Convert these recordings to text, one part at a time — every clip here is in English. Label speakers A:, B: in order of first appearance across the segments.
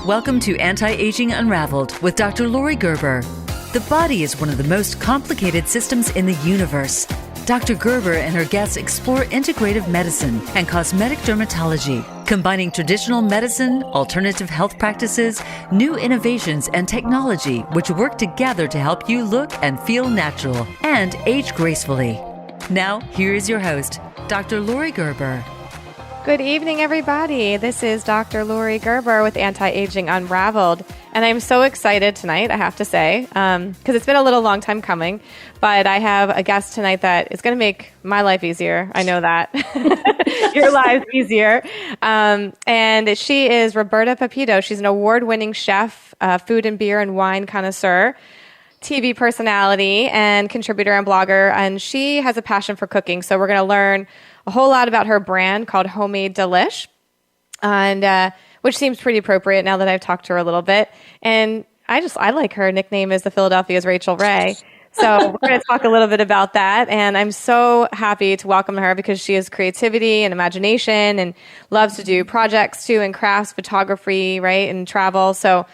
A: Welcome to Anti-Aging Unraveled with Dr. Lori Gerber. The body is one of the most complicated systems in the universe. Dr. Gerber and her guests explore integrative medicine and cosmetic dermatology, combining traditional medicine, alternative health practices, new innovations, and technology which work together to help you look and feel natural and age gracefully. Now, here is your host, Dr. Lori Gerber.
B: Good evening, everybody. This is Dr. Lori Gerber with Anti-Aging Unraveled. And I'm so excited tonight, I have to say, because it's been a long time coming. But I have a guest tonight that is going to make my life easier. I know that. Your lives easier. And she is Roberta Pipito. She's an award-winning chef, food and beer and wine connoisseur, TV personality, and contributor and blogger. And she has a passion for cooking. So we're going to learn a whole lot about her brand called Homemade Delish, and which seems pretty appropriate now that I've talked to her a little bit. And I like her nickname is the Philadelphia's Rachel Ray. So we're going to talk a little bit about that. And I'm so happy to welcome her because she has creativity and imagination and loves to do projects too, and crafts, photography, right, and travel. So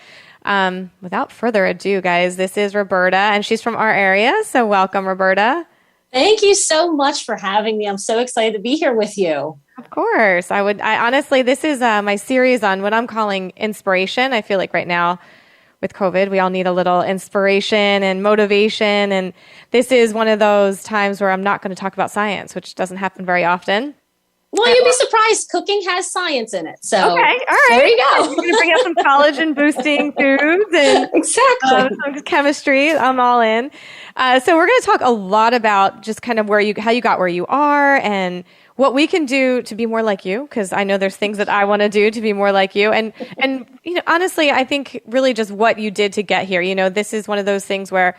B: without further ado, guys, this is Roberta, and she's from our area. So welcome, Roberta.
C: Thank you so much for having me. I'm so excited to be here with you.
B: Of course. I honestly, this is my series on what I'm calling inspiration. I feel like right now with COVID, we all need a little inspiration and motivation. And this is one of those times where I'm not going to talk about science, which doesn't happen very often.
C: Well, you'd be surprised. Cooking has science in it. So
B: okay, all right.
C: There you go.
B: You're going to bring out some collagen boosting foods and
C: exactly
B: some chemistry. I'm all in. So we're going to talk a lot about just kind of how you got where you are and what we can do to be more like you, because I know there's things that I want to do to be more like you. And honestly, I think really just what you did to get here. This is one of those things where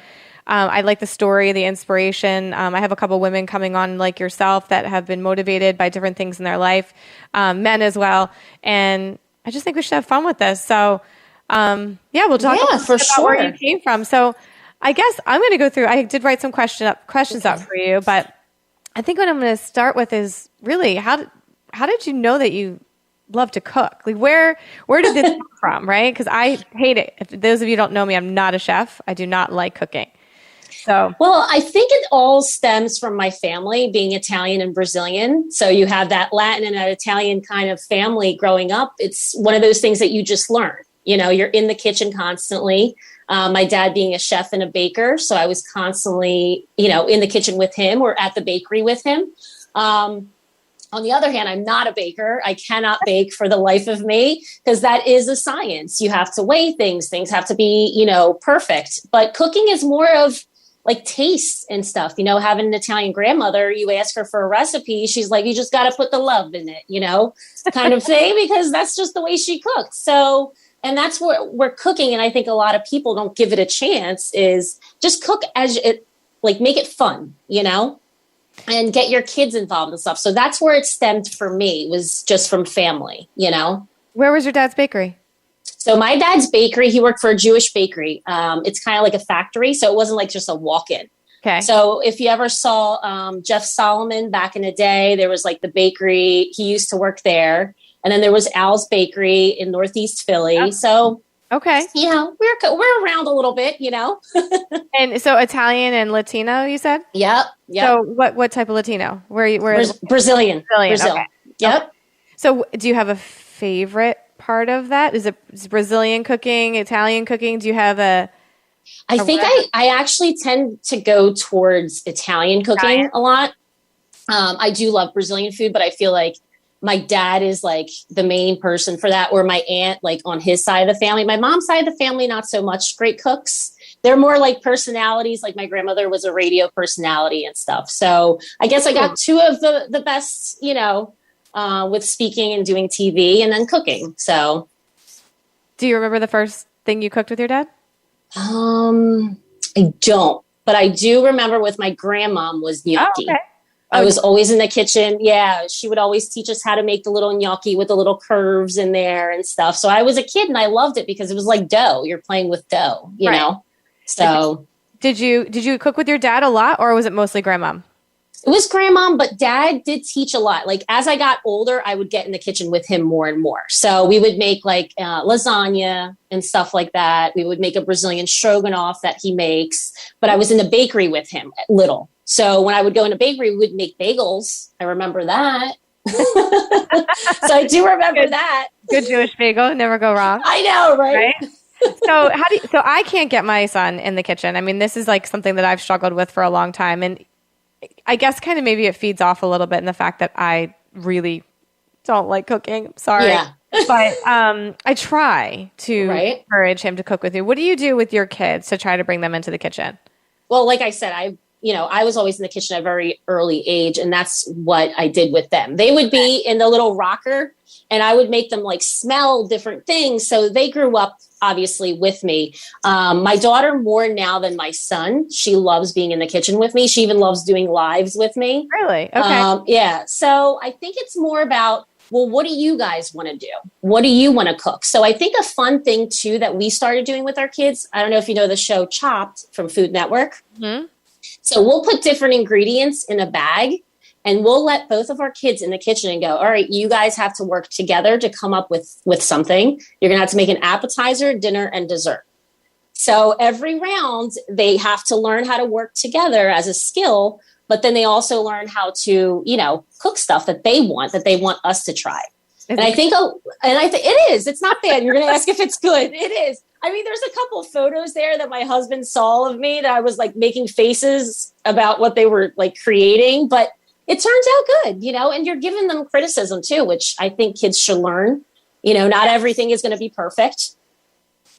B: I like the story, the inspiration. I have a couple women coming on like yourself that have been motivated by different things in their life, men as well. And I just think we should have fun with this. So, we'll talk about where you came from. So I guess I'm going to go through, I did write some questions up for you, but I think what I'm going to start with is really, how did you know that you love to cook? Like where did this come from, right? Because I hate it. If those of you who don't know me, I'm not a chef. I do not like cooking.
C: Well, I think it all stems from my family being Italian and Brazilian. So you have that Latin and that Italian kind of family growing up. It's one of those things that you just learn. You're in the kitchen constantly. My dad being a chef and a baker. So I was constantly, in the kitchen with him or at the bakery with him. On the other hand, I'm not a baker. I cannot bake for the life of me because that is a science. You have to weigh things. Things have to be, perfect. But cooking is more of like taste and stuff. Having an Italian grandmother, you ask her for a recipe, she's like, you just got to put the love in it, kind of thing, because that's just the way she cooked. So, and that's what we're cooking. And I think a lot of people don't give it a chance is just cook as it, like make it fun, and get your kids involved and stuff. So that's where it stemmed for me, was just from family,
B: Where was your dad's bakery?
C: So my dad's bakery, he worked for a Jewish bakery. It's kind of like a factory. So it wasn't like just a walk-in.
B: Okay.
C: So if you ever saw Jeff Solomon back in the day, there was like the bakery. He used to work there. And then there was Al's Bakery in Northeast Philly. Oh. So,
B: okay.
C: We're around a little bit,
B: And so Italian and Latino, you said?
C: Yep.
B: So what type of Latino?
C: Brazilian.
B: Brazil. Okay.
C: Yep.
B: Okay. So do you have a favorite part of that? Is it Brazilian cooking, Italian cooking? Do you have
C: I think I actually tend to go towards Italian cooking a lot. I do love Brazilian food, but I feel like my dad is like the main person for that, or my aunt, like on his side of the family. My mom's side of the family, not so much great cooks. They're more like personalities. Like my grandmother was a radio personality and stuff. So I guess I got two of the best, with speaking and doing TV and then cooking. So
B: do you remember the first thing you cooked with your dad?
C: I don't, but I do remember with my grandmom was gnocchi.
B: Oh, okay.
C: I was always in the kitchen. Yeah. She would always teach us how to make the little gnocchi with the little curves in there and stuff. So I was a kid and I loved it because it was like dough. You're playing with dough, you know? So
B: did you cook with your dad a lot, or was it mostly grandmom?
C: It was grandmom, but dad did teach a lot. Like as I got older, I would get in the kitchen with him more and more. So we would make like lasagna and stuff like that. We would make a Brazilian stroganoff that he makes, but I was in the bakery with him at little. So when I would go in a bakery, we would make bagels. I remember that. So I do remember that.
B: Good Jewish bagel, never go wrong.
C: I know, right?
B: So so I can't get my son in the kitchen. I mean, this is like something that I've struggled with for a long time. And I guess kind of maybe it feeds off a little bit in the fact that I really don't like cooking. Sorry. Yeah. But I try to encourage him to cook with you. What do you do with your kids to try to bring them into the kitchen?
C: Well, like I said, I was always in the kitchen at a very early age, and that's what I did with them. They would be in the little rocker, and I would make them like smell different things. So they grew up obviously with me. My daughter more now than my son. She loves being in the kitchen with me. She even loves doing lives with me.
B: Really? Okay.
C: Yeah. So I think it's more about, well, what do you guys want to do? What do you want to cook? So I think a fun thing too that we started doing with our kids, I don't know if you know the show Chopped from Food Network. Mm-hmm. So we'll put different ingredients in a bag and we'll let both of our kids in the kitchen and go, all right, you guys have to work together to come up with something. You're going to have to make an appetizer, dinner, and dessert. So every round, they have to learn how to work together as a skill, but then they also learn how to, cook stuff that they want us to try. And I think it is. It's not bad. You're going to ask if it's good. It is. I mean, there's a couple of photos there that my husband saw of me that I was like making faces about what they were like creating, but it turns out good, and you're giving them criticism too, which I think kids should learn. Not everything is going to be perfect.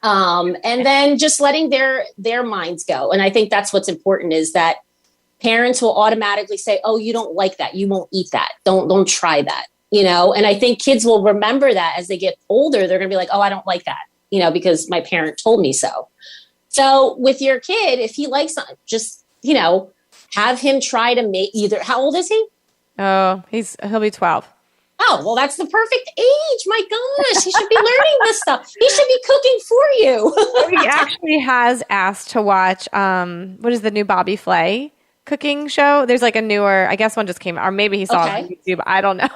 C: And then just letting their minds go. And I think that's what's important is that parents will automatically say, oh, you don't like that. You won't eat that. Don't try that. And I think kids will remember that as they get older. They're going to be like, oh, I don't like that, because my parent told me so. So with your kid, if he likes something, just, have him try to make either. How old is he?
B: Oh, he'll be 12.
C: Oh, well, that's the perfect age. My gosh, he should be learning this stuff. He should be cooking for you.
B: He actually has asked to watch, what is the new Bobby Flay cooking show? There's like a newer, I guess one just came out, or maybe he saw it on YouTube. I don't know.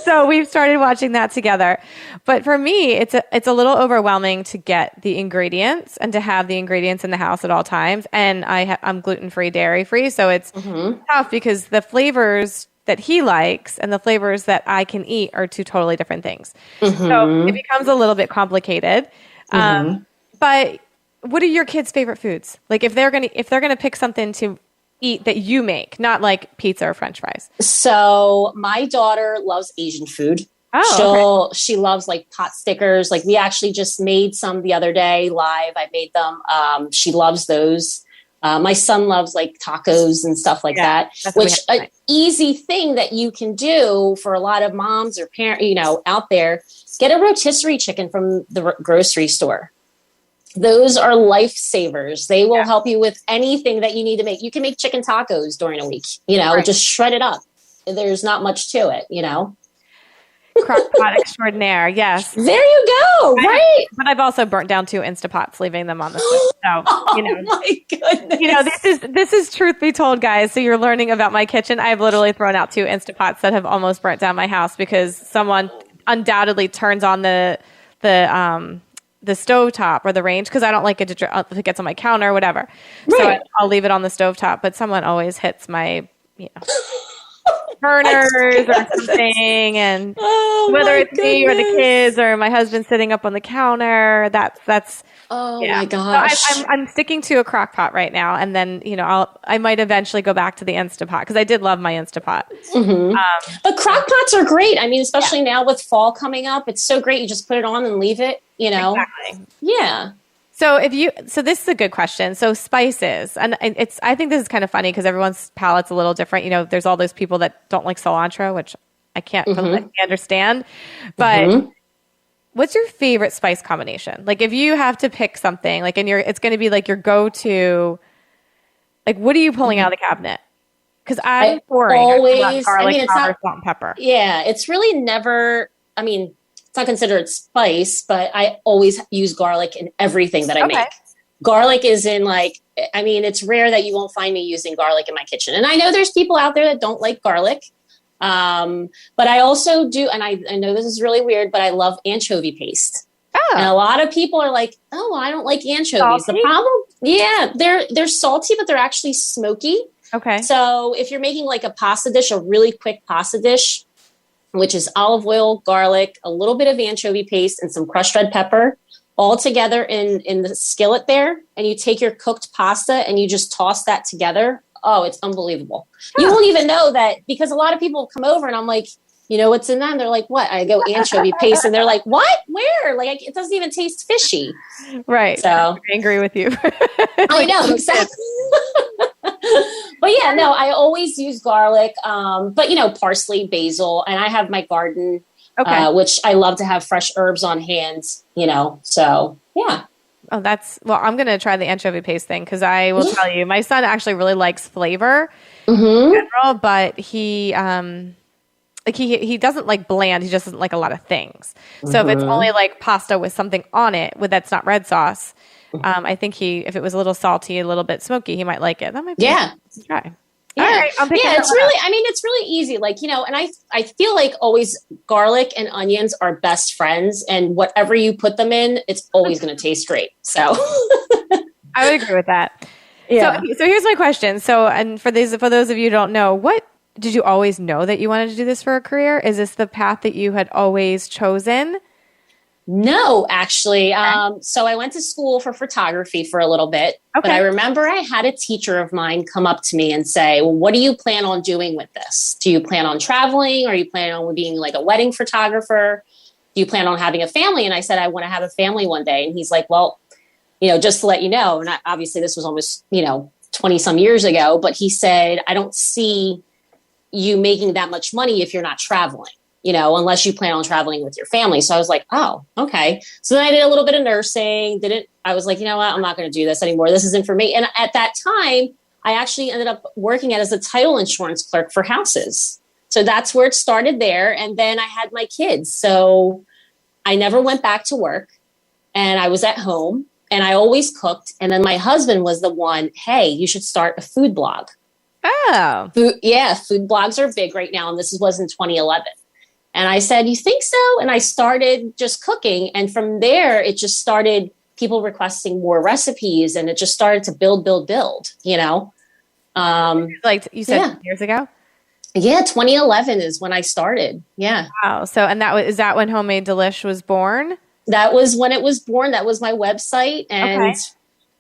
B: So we've started watching that together. But for me, it's a little overwhelming to get the ingredients and to have the ingredients in the house at all times. And I'm gluten-free, dairy-free. So it's tough because the flavors that he likes and the flavors that I can eat are two totally different things. So it becomes a little bit complicated. But what are your kids' favorite foods? Like if they're gonna pick something to eat that you make, not like pizza or French fries.
C: So my daughter loves Asian food. Oh, she loves like pot stickers. Like we actually just made some the other day live. I made them. She loves those. My son loves like tacos and stuff like that, which an easy thing that you can do for a lot of moms or parents, out there, get a rotisserie chicken from the grocery store. Those are lifesavers. They will help you with anything that you need to make. You can make chicken tacos during a week, just shred it up. There's not much to it,
B: Crock-pot extraordinaire, yes.
C: There you go, right?
B: But I've also burnt down 2 Instapots, leaving them on the stove. So,
C: my goodness.
B: This is truth be told, guys. So you're learning about my kitchen. I've literally thrown out 2 Instapots that have almost burnt down my house because someone undoubtedly turns on the stovetop or the range because I don't like it if it gets on my counter or whatever. Right. So I'll leave it on the stovetop, but someone always hits my, burners or something, and whether it's me or the kids or my husband sitting up on the counter, that's
C: my gosh.
B: So I'm sticking to a crock pot right now, and then I might eventually go back to the Instapot because I did love my Instapot.
C: But crock pots are great. I mean, especially now with fall coming up, it's so great. You just put it on and leave it.
B: Exactly.
C: Yeah.
B: So this is a good question. So spices, and I think this is kind of funny because everyone's palate's a little different. There's all those people that don't like cilantro, which I can't completely understand. But what's your favorite spice combination? Like if you have to pick something, like it's going to be like your go-to. Like what are you pulling out of the cabinet? Because I'm pouring garlic, powder, salt, and pepper.
C: Yeah, it's really never. I mean, it's not considered spice, but I always use garlic in everything that I make. Garlic is in like I mean, it's rare that you won't find me using garlic in my kitchen. And I know there's people out there that don't like garlic. But I also do, and I know this is really weird, but I love anchovy paste. Oh. And a lot of people are like, oh, I don't like anchovies.
B: Salty?
C: The problem, yeah, they're salty, but they're actually smoky.
B: Okay.
C: So if you're making like a pasta dish, a really quick pasta dish, which is olive oil, garlic, a little bit of anchovy paste, and some crushed red pepper, all together in the skillet there, and you take your cooked pasta and you just toss that together. Oh, it's unbelievable. Huh. You won't even know that, because a lot of people come over and I'm like, you know what's in that? And they're like, what? I go anchovy paste, and they're like, what? Where? Like, it doesn't even taste fishy.
B: Right.
C: So
B: I'm angry with you.
C: I know, exactly. But yeah, no, I always use garlic, but you know, parsley, basil, and I have my garden, which I love to have fresh herbs on hand, you know, so yeah.
B: Oh, I'm going to try the anchovy paste thing, because I will tell you, my son actually really likes flavor in general, but he doesn't like bland. He just doesn't like a lot of things. So if it's only like pasta with something on it that's not red sauce, I think if it was a little salty, a little bit smoky, he might like it. That might be a try.
C: Yeah.
B: All right,
C: it's really, I mean, it's really easy. Like, you know, and I feel like always garlic and onions are best friends, and whatever you put them in, it's always going to taste great. So
B: I would agree with that.
C: Yeah.
B: So here's my question. So, and for those of you who don't know, what did you always know that you wanted to do this for a career? Is this the path that you had always chosen?
C: No, actually. So I went to school for photography for a little bit, but I remember I had a teacher of mine come up to me and say, well, what do you plan on doing with this? Do you plan on traveling? Or are you planning on being like a wedding photographer? Do you plan on having a family? And I said, I want to have a family one day. And he's like, well, you know, just to let you know, and obviously this was almost, 20 some years ago, but he said, I don't see you making that much money if you're not traveling, unless you plan on traveling with your family. So I was like, oh, okay. So then I did a little bit of nursing. I was like, you know what? I'm not going to do this anymore. This isn't for me. And at that time, I actually ended up working as a title insurance clerk for houses. So that's where it started there. And then I had my kids. So I never went back to work, and I was at home, and I always cooked. And then my husband was the one, hey, you should start a food blog.
B: Oh.
C: Food blogs are big right now. And this was in 2011. And I said, you think so? And I started just cooking. And from there, it just started people requesting more recipes. And it just started to build.
B: Like you said years ago?
C: Yeah, 2011 is when I started. Yeah.
B: Wow. So, and is that when Homemade Delish was born?
C: That was when it was born. That was my website. And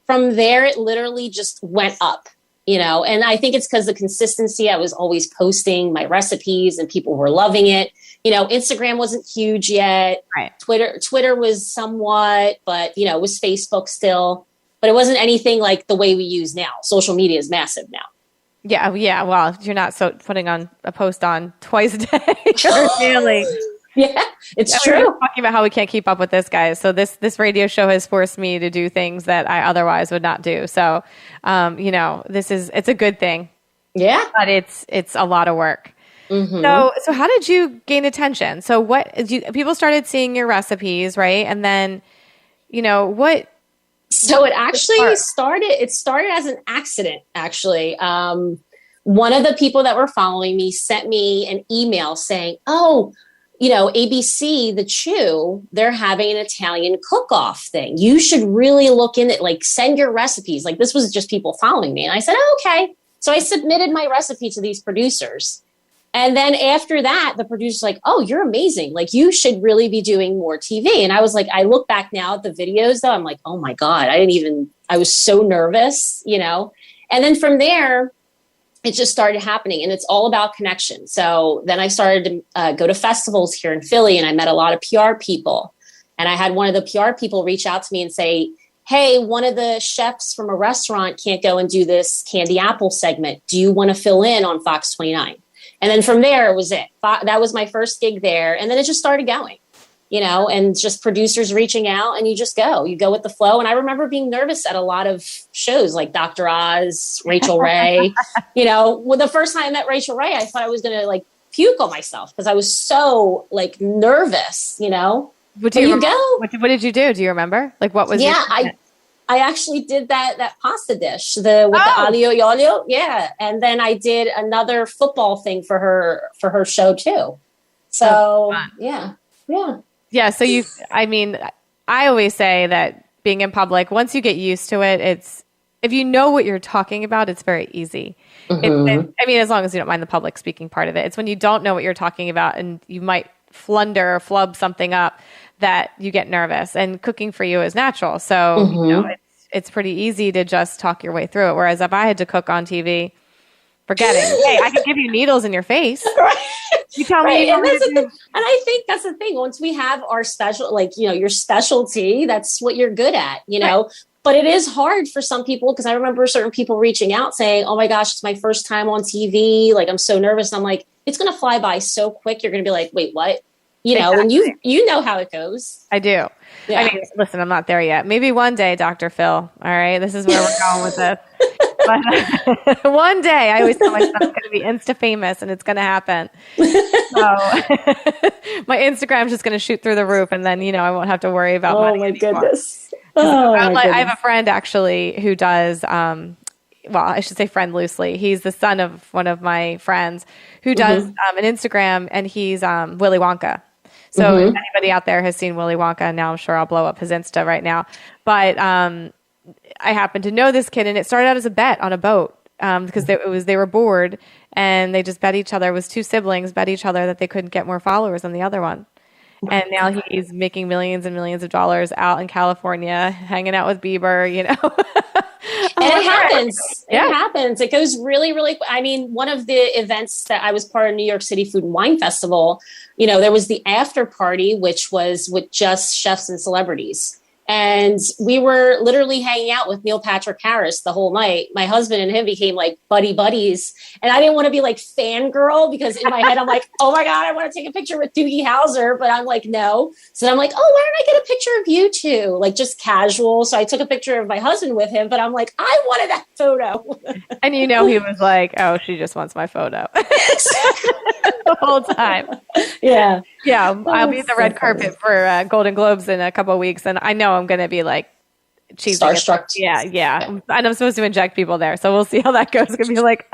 C: from there, it literally just went up. And I think it's because the consistency, I was always posting my recipes and people were loving it. Instagram wasn't huge yet.
B: Right.
C: Twitter was somewhat, but it was Facebook still, but it wasn't anything like the way we use now. Social media is massive now. Yeah.
B: Yeah. Well, you're not putting on a post on twice a day or daily.
C: Yeah, it's
B: true.
C: true.
B: We're talking about how we can't keep up with this, guys. So this radio show has forced me to do things that I otherwise would not do. So, it's a good thing.
C: Yeah,
B: but it's a lot of work.
C: Mm-hmm.
B: So how did you gain attention? So people started seeing your recipes, right? And then, what?
C: So it actually started as an accident. Actually, one of the people that were following me sent me an email saying, "Oh, ABC, the Chew, they're having an Italian cook-off thing. You should really look in it, like send your recipes." Like, this was just people following me. And I said, oh, okay. So I submitted my recipe to these producers. And then after that, the producer's like, oh, you're amazing. Like, you should really be doing more TV. And I was like, I look back now at the videos though, I'm like, oh my God, I was so nervous, And then from there, it just started happening, and it's all about connection. So then I started to go to festivals here in Philly, and I met a lot of PR people. And I had one of the PR people reach out to me and say, hey, one of the chefs from a restaurant can't go and do this candy apple segment. Do you want to fill in on Fox 29? And then from there, it was it. That was my first gig there. And then it just started going, and just producers reaching out, and you just go. You go with the flow. And I remember being nervous at a lot of shows like Dr. Oz, Rachel Ray. The first time I met Rachel Ray, I thought I was going to puke on myself because I was so nervous,
B: What did you do? Do you remember? What was
C: I actually did that pasta dish, the aglio e olio. Yeah. And then I did another football thing for her show too. So yeah.
B: Yeah. So I always say that being in public, once you get used to it, if you know what you're talking about, it's very easy. As long as you don't mind the public speaking part of it. It's when you don't know what you're talking about and you might flunder or flub something up that you get nervous. And cooking for you is natural. So, it's pretty easy to just talk your way through it. Whereas if I had to cook on TV, forget it. Hey, I could give you needles in your face.
C: Right.
B: You tell me.
C: And I think that's the thing. Once we have our special, your specialty, that's what you're good at, know. But it is hard for some people because I remember certain people reaching out saying, oh my gosh, it's my first time on TV. Like, I'm so nervous. And I'm like, it's going to fly by so quick. You're going to be like, wait, what? And you know how it goes.
B: I do. Yeah. Listen, I'm not there yet. Maybe one day, Dr. Phil. All right. This is where we're going with this. But one day, I always tell myself it's going to be Insta famous and it's going to happen. So my Instagram's just going to shoot through the roof and then, I won't have to worry about money anymore.
C: Goodness.
B: I have a friend actually who does, I should say friend loosely. He's the son of one of my friends who does an Instagram and he's Willy Wonka. So if anybody out there has seen Willy Wonka, now I'm sure I'll blow up his Insta right now. But I happen to know this kid, and it started out as a bet on a boat because they were bored, and they just bet each other. It was two siblings bet each other that they couldn't get more followers than the other one. And now he's making millions and millions of dollars out in California, hanging out with Bieber,
C: And it happens. Yeah. It happens. It goes really, really quick. One of the events that I was part of New York City Food and Wine Festival, there was the after party, which was with just chefs and celebrities. And we were literally hanging out with Neil Patrick Harris the whole night. My husband and him became like buddies. And I didn't want to be like fangirl because in my head, I'm like, oh my God, I want to take a picture with Doogie Howser. But I'm like, no. So I'm like, oh, why don't I get a picture of you two? Like just casual. So I took a picture of my husband with him, but I'm like, I wanted that photo.
B: And he was like, oh, she just wants my photo. The whole time.
C: Yeah.
B: Yeah. I'll be at the red carpet for Golden Globes in a couple of weeks. And I know I'm going to be like
C: starstruck.
B: Yeah. And I'm supposed to inject people there. So we'll see how that goes. It's going to be like,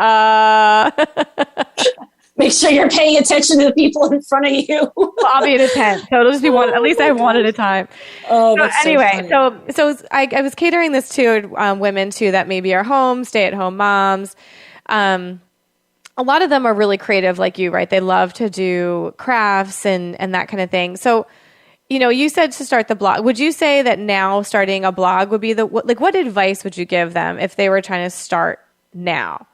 C: Make sure you're paying attention to the people in front of you.
B: Well, I'll be in a tent. So it'll just be one. At least I have one at a time.
C: Oh, that's
B: anyway,
C: so
B: I was catering this to women too that maybe are home, stay-at-home moms. A lot of them are really creative like you, right? They love to do crafts and that kind of thing. So, you said to start the blog. Would you say that now starting a blog would be what advice would you give them if they were trying to start now?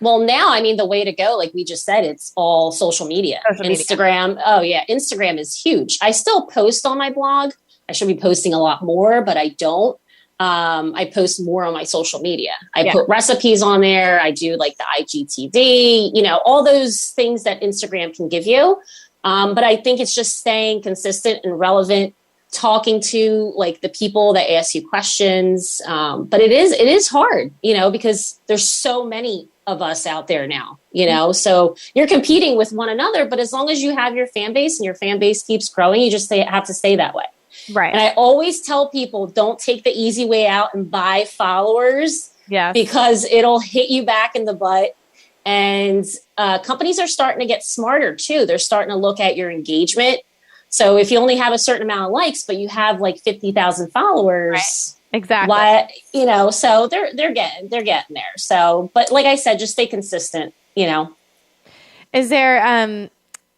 C: Well, now, the way to go, like we just said, it's all social media. Instagram. Oh yeah. Instagram is huge. I still post on my blog. I should be posting a lot more, but I don't. I post more on my social media. I put recipes on there. I do like the IGTV, all those things that Instagram can give you. But I think it's just staying consistent and relevant, talking to like the people that ask you questions. But it is hard, because there's so many of us out there now, so you're competing with one another. But as long as you have your fan base and your fan base keeps growing, you just have to stay that way.
B: Right.
C: And I always tell people, don't take the easy way out and buy followers because it'll hit you back in the butt. And companies are starting to get smarter too. They're starting to look at your engagement. So if you only have a certain amount of likes, but you have like 50,000 followers,
B: right. Exactly.
C: So they're getting there. So, but like I said, just stay consistent,
B: Is there,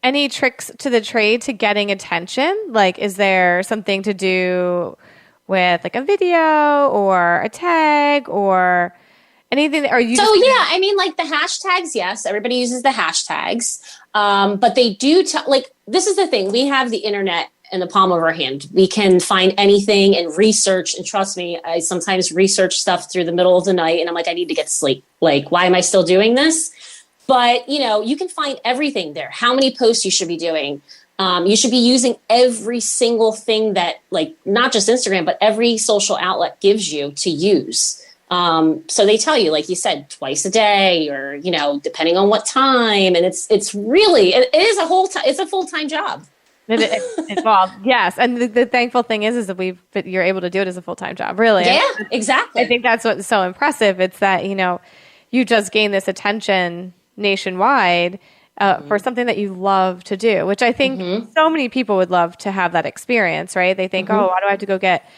B: any tricks to the trade to getting attention? Like, is there something to do with like a video or a tag or anything? Or you?
C: Like the hashtags. Yes, everybody uses the hashtags, but they do. This is the thing. We have the internet in the palm of our hand. We can find anything and research. And trust me, I sometimes research stuff through the middle of the night, and I'm like, I need to get sleep. Like, why am I still doing this? But, you can find everything there. How many posts you should be doing. You should be using every single thing that, like, not just Instagram, but every social outlet gives you to use. So they tell you, like you said, twice a day or, depending on what time. And it's really, it is it's a full-time job.
B: Well, yes. And the thankful thing is that you're able to do it as a full-time job, really.
C: Yeah, exactly.
B: I think that's what's so impressive. It's that, you just gain this attention nationwide for something that you love to do, which I think so many people would love to have that experience, right? They think, oh, why do I have to go get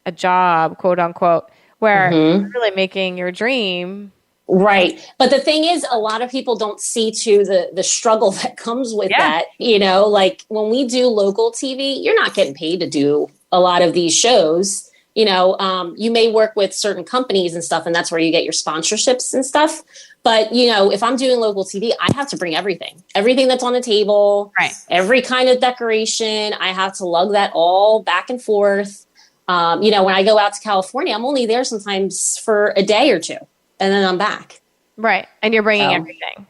B: a job, quote unquote, where you're really making your dream.
C: Right. But the thing is, a lot of people don't see to the struggle that comes with that. Like when we do local TV, you're not getting paid to do a lot of these shows. You may work with certain companies and stuff, and that's where you get your sponsorships and stuff. But, if I'm doing local TV, I have to bring everything that's on the table,
B: right? Every
C: kind of decoration. I have to lug that all back and forth. When I go out to California, I'm only there sometimes for a day or two. And then I'm back.
B: Right. And you're bringing everything.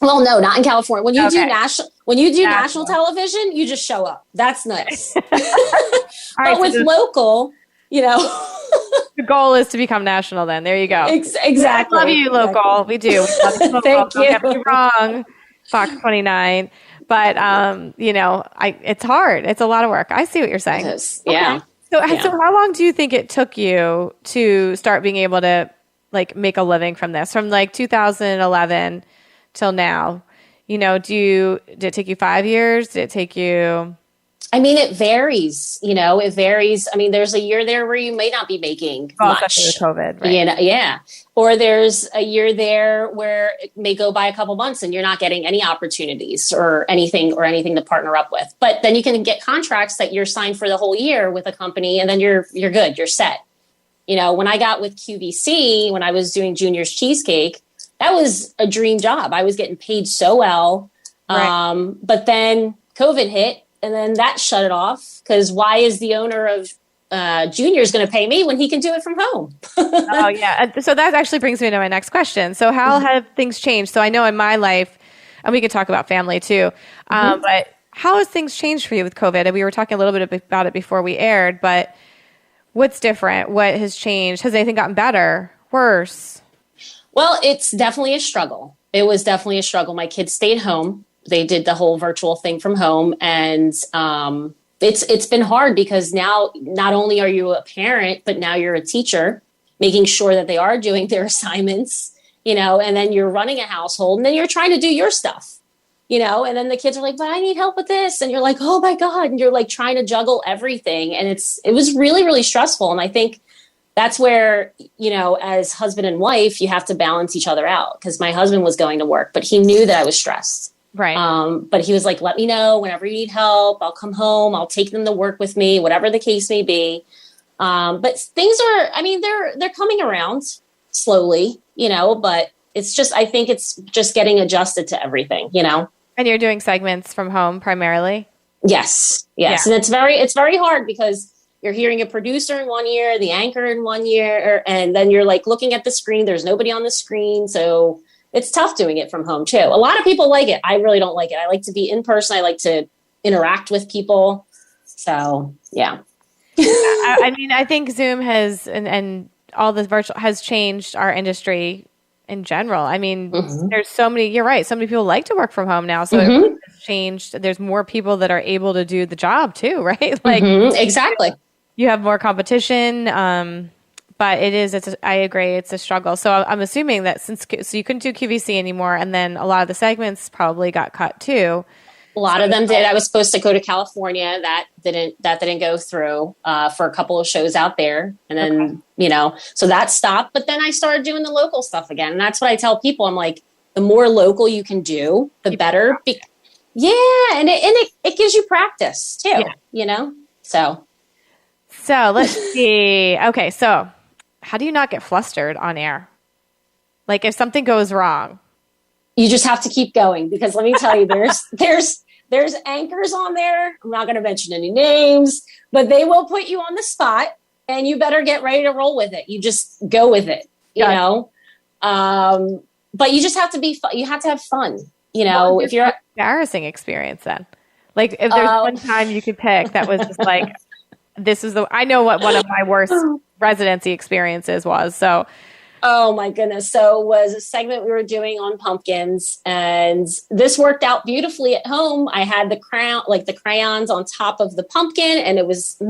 C: Well, no, not in California. When you do national television, you just show up. That's nice. But with local,
B: the goal is to become national then. There you go.
C: Exactly.
B: Love you, local. We do. We love you, local.
C: Thank you.
B: Don't get me wrong, Fox 29. But, it's hard. It's a lot of work. I see what you're saying.
C: It is. Yeah.
B: Okay. So how long do you think it took you to start being able to make a living from this, from 2011 till now? Did it take you 5 years? Did it take you?
C: I mean, it varies, it varies. I mean, there's a year there where you may not be making much.
B: Especially with COVID, right?
C: Yeah. Or there's a year there where it may go by a couple months and you're not getting any opportunities or anything to partner up with. But then you can get contracts that you're signed for the whole year with a company, and then you're good, you're set. When I got with QVC, when I was doing Junior's Cheesecake, that was a dream job. I was getting paid so well. Right. But then COVID hit, and then that shut it off, because why is the owner of Junior's going to pay me when he can do it from home?
B: Oh, yeah. So that actually brings me to my next question. So how have things changed? So I know in my life, and we could talk about family too, but how has things changed for you with COVID? We were talking a little bit about it before we aired, but what's different? What has changed? Has anything gotten better? Worse?
C: Well, it's definitely a struggle. It was definitely a struggle. My kids stayed home. They did the whole virtual thing from home. And it's been hard, because now not only are you a parent, but now you're a teacher, making sure that they are doing their assignments, and then you're running a household, and then you're trying to do your stuff. And then the kids are like, but I need help with this. And you're like, oh my God. And you're trying to juggle everything. And it was really, really stressful. And I think that's where, as husband and wife, you have to balance each other out, because my husband was going to work, but he knew that I was stressed.
B: Right.
C: But he was like, let me know whenever you need help. I'll come home. I'll take them to work with me, whatever the case may be. But things are, they're coming around slowly, but it's just, I think it's just getting adjusted to everything, And
B: you're doing segments from home primarily?
C: Yes. Yeah. And it's very hard, because you're hearing a producer in 1 year, the anchor in 1 year, and then you're looking at the screen. There's nobody on the screen. So it's tough doing it from home too. A lot of people like it. I really don't like it. I like to be in person. I like to interact with people. So, yeah.
B: I think Zoom has, and all this virtual has changed our industry in general. There's so many, you're right. So many people like to work from home now. So it's changed. There's more people that are able to do the job too, right?
C: Exactly.
B: You have more competition. But I agree, it's a struggle. So I'm assuming that so you couldn't do QVC anymore, and then a lot of the segments probably got cut too.
C: A lot of them did. I was supposed to go to California. That didn't go through for a couple of shows out there. And then, so that stopped. But then I started doing the local stuff again. And that's what I tell people. I'm like, the more local you can do, the better. And it gives you practice too, So
B: let's see. Okay, so how do you not get flustered on air? If something goes wrong.
C: You just have to keep going, because let me tell you, there's anchors on there. I'm not going to mention any names, but they will put you on the spot, and you better get ready to roll with it. You just go with it, know. But you just have to you have to have fun, if you're
B: embarrassing experience then. If there's one time you could pick that was just I know what one of my worst residency experiences was. So
C: Oh my goodness. So it was a segment we were doing on pumpkins, and this worked out beautifully at home. I had the crayons on top of the pumpkin, and it was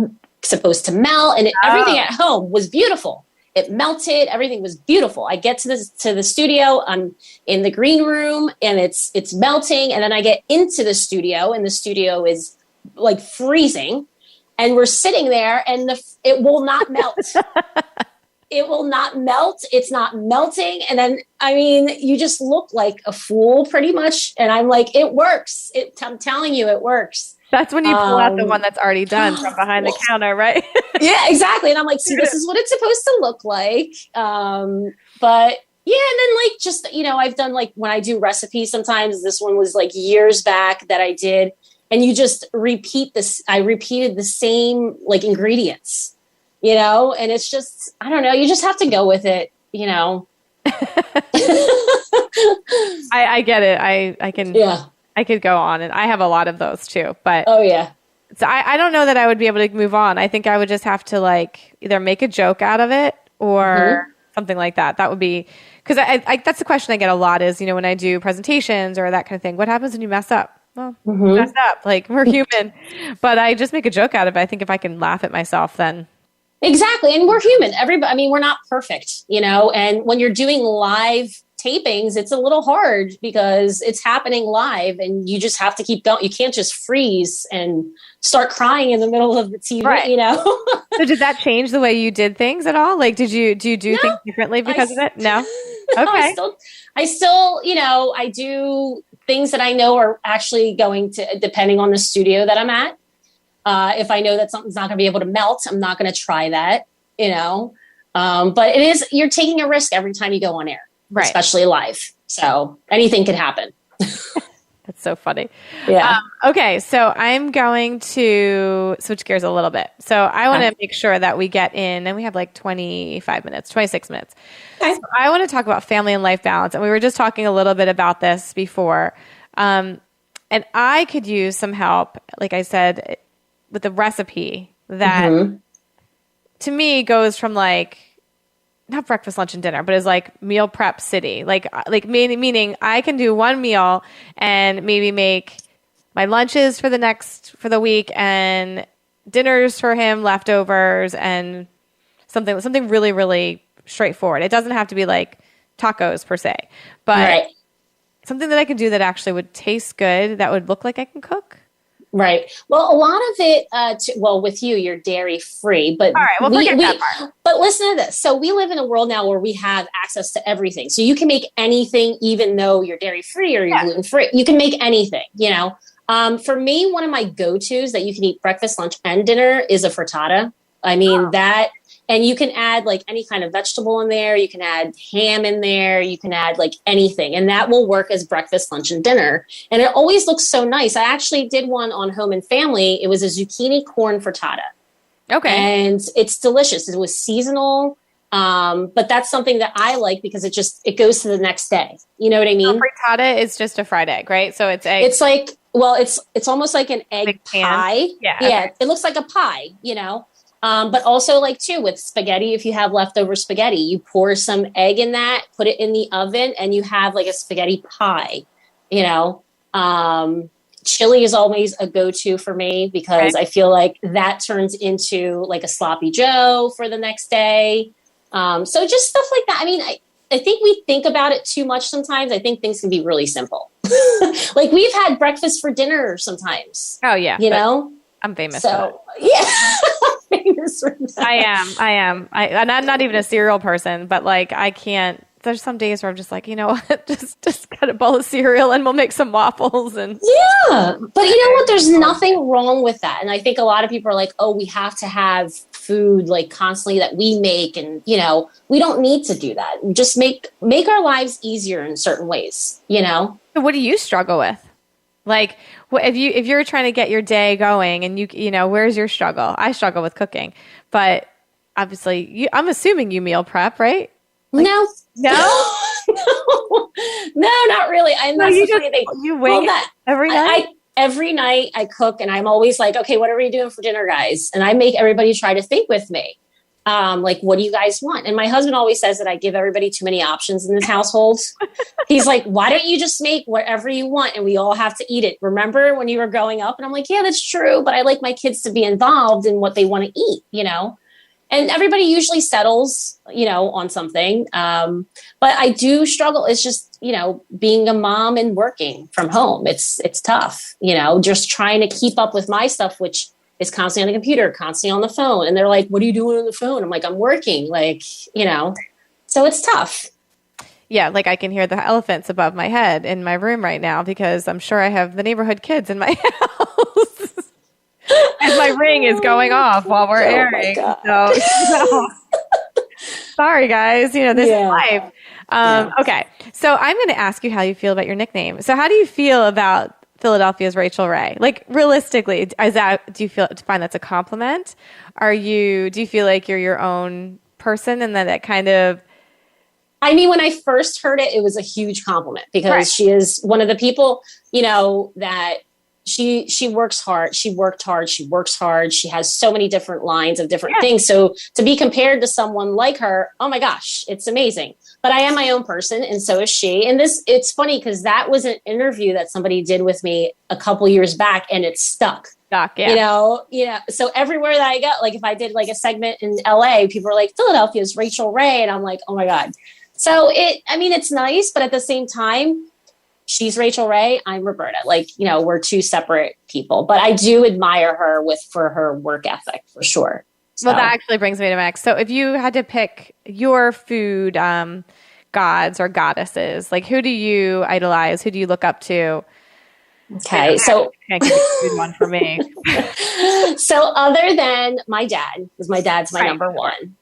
C: supposed to melt, and everything at home was beautiful. It melted. Everything was beautiful. I get to the studio. I'm in the green room, and it's melting. And then I get into the studio, and the studio is like freezing. And we're sitting there, and it will not melt. It will not melt. It's not melting. And then, I mean, you just look like a fool pretty much. And I'm like, it works. I'm telling you, it works.
B: That's when you pull out the one that's already done from behind the counter, right?
C: Yeah, exactly. And I'm like, see, this is what it's supposed to look like. But yeah, and then like just, I've done like when I do recipes sometimes, this one was like years back that I did. And you just repeat this. I repeated the same like ingredients, and it's just, I don't know. You just have to go with it,
B: I get it. I can. Yeah. I could go on, and I have a lot of those too. But
C: oh yeah,
B: so I don't know that I would be able to move on. I think I would just have to like either make a joke out of it or something like that. That would be because I that's the question I get a lot is when I do presentations or that kind of thing. What happens when you mess up? Well, mess up. Like we're human, but I just make a joke out of it. I think if I can laugh at myself, then
C: exactly. And we're human. Everybody. I mean, we're not perfect, And when you're doing live tapings, it's a little hard because it's happening live and you just have to keep going. You can't just freeze and start crying in the middle of the TV,
B: right. So did that change the way you did things at all? Like, do you do things differently because of it? No. Okay.
C: I still, I do things that I know are actually going to, depending on the studio that I'm at. If I know that something's not going to be able to melt, I'm not going to try that, but you're taking a risk every time you go on air. Right. Especially live. So anything could happen.
B: That's so funny.
C: Yeah.
B: Okay. So I'm going to switch gears a little bit. So I want to make sure that we get in, and we have like 26 minutes.
C: Okay.
B: So I want to talk about family and life balance. And we were just talking a little bit about this before. And I could use some help, like I said, with the recipe that to me goes from like, not breakfast, lunch, and dinner, but is like meal prep city. Like meaning I can do one meal and maybe make my lunches for the week and dinners for him, leftovers, and something really, really straightforward. It doesn't have to be like tacos per se, but something that I could do that actually would taste good, that would look like I can cook.
C: Right. Well, a lot of it, with you, you're dairy free, but
B: all right, well, forget that part.
C: But listen to this. So we live in a world now where we have access to everything. So you can make anything, even though you're dairy free or you're gluten free. You can make anything, For me, one of my go-tos that you can eat breakfast, lunch, and dinner is a frittata. I mean, and you can add like any kind of vegetable in there. You can add ham in there. You can add like anything. And that will work as breakfast, lunch, and dinner. And it always looks so nice. I actually did one on Home and Family. It was a zucchini corn frittata. Okay. And it's delicious. It was seasonal. But that's something that I like because it goes to the next day. You know what I mean?
B: So frittata is just a fried egg, right? So it's egg.
C: It's like, it's almost like an egg pie.
B: Yeah.
C: Yeah. Okay. It looks like a pie, But also like too with spaghetti, if you have leftover spaghetti, you pour some egg in that, put it in the oven, and you have like a spaghetti pie, Chili is always a go-to for me because I feel like that turns into like a sloppy Joe for the next day. So just stuff like that. I mean, I think we think about it too much sometimes. I think things can be really simple. Like we've had breakfast for dinner sometimes.
B: Oh yeah. I'm famous for that.
C: Yeah. Famous for that.
B: I am. And I'm not even a cereal person, but like I can't. There's some days where I'm just like, you know what, just got a bowl of cereal and we'll make some waffles and
C: but you know what? There's nothing wrong with that. And I think a lot of people are like, oh, we have to have food like constantly that we make, and we don't need to do that. Just make our lives easier in certain ways. So
B: what do you struggle with? Like, if you're trying to get your day going, and where's your struggle? I struggle with cooking, but obviously, I'm assuming you meal prep, right? Like,
C: no, not really. I'm not
B: you wing it every night.
C: Every night I cook, and I'm always like, okay, what are we doing for dinner, guys? And I make everybody try to think with me. Like, what do you guys want? And my husband always says that I give everybody too many options in this household. He's like, why don't you just make whatever you want and we all have to eat it? Remember when you were growing up? And I'm like, yeah, that's true. But I like my kids to be involved in what they want to eat, and everybody usually settles, on something. But I do struggle. It's just, being a mom and working from home. It's tough, just trying to keep up with my stuff, which is constantly on the computer, constantly on the phone. And they're like, what are you doing on the phone? I'm like, I'm working, so it's tough.
B: Yeah. Like I can hear the elephants above my head in my room right now because I'm sure I have the neighborhood kids in my house. And my ring is going off while we're airing. So, sorry guys, this is life. Okay. So I'm going to ask you how you feel about your nickname. So how do you feel about Philadelphia's Rachel Ray? Like realistically, do you find that's a compliment? Do you feel like you're your own person and that kind of...
C: I mean, when I first heard it, it was a huge compliment because she is one of the people, that she works hard. She worked hard. She works hard. She has so many different lines of different things. So to be compared to someone like her, oh my gosh, it's amazing. But I am my own person, and so is she. And it's funny because that was an interview that somebody did with me a couple years back, and it stuck.
B: Yeah.
C: So everywhere that I go, like if I did like a segment in LA, people are like, Philadelphia's Rachel Ray, and I'm like, oh my God. So it's nice, but at the same time, she's Rachel Ray, I'm Roberta. Like, we're two separate people, but I do admire her for her work ethic for sure. So.
B: Well, that actually brings me to my next. So if you had to pick your food gods or goddesses, like who do you idolize? Who do you look up to?
C: Okay. So
B: can't give a good one for me.
C: So other than my dad, because my dad's my number one,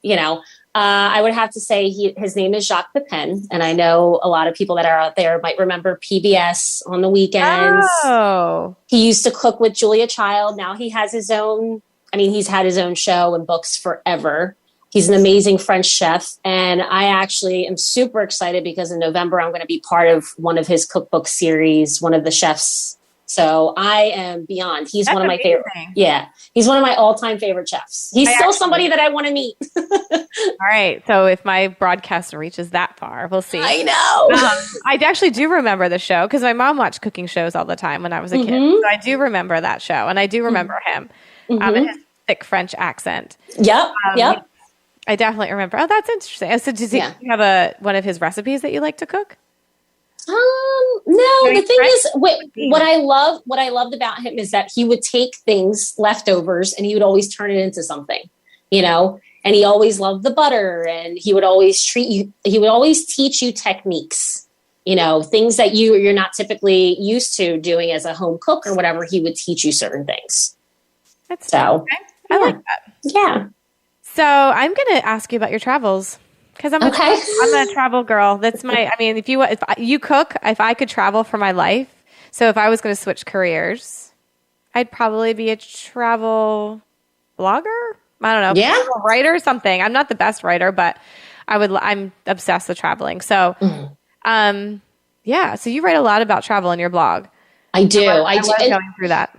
C: I would have to say his name is Jacques Pepin. And I know a lot of people that are out there might remember PBS on the weekends.
B: Oh.
C: He used to cook with Julia Child. Now he has his own, he's had his own show and books forever. He's an amazing French chef. And I actually am super excited because in November, I'm going to be part of one of his cookbook series, one of the chefs. So I am beyond. He's one of my favorite. Yeah. He's one of my all-time favorite chefs. He's still somebody that I want to meet.
B: All right. So if my broadcast reaches that far, we'll see.
C: I know.
B: I actually do remember the show because my mom watched cooking shows all the time when I was a kid. So I do remember that show. And I do remember him and his thick French accent.
C: Yep. Yep.
B: I definitely remember. Oh, that's interesting. So does he have one of his recipes that you like to cook?
C: No, the thing is, what I loved about him is that he would take things, leftovers, and he would always turn it into something, and he always loved the butter, and he would always teach you techniques, things that you're not typically used to doing as a home cook or whatever. He would teach you certain things.
B: That's so okay. I like that.
C: Yeah.
B: So I'm going to ask you about your travels. Because I'm a travel girl. That's if you cook, if I could travel for my life. So if I was going to switch careers, I'd probably be a travel blogger. I don't know.
C: Yeah.
B: Writer or something. I'm not the best writer, but I'm obsessed with traveling. So, so you write a lot about travel in your blog.
C: I do. I
B: love going through that.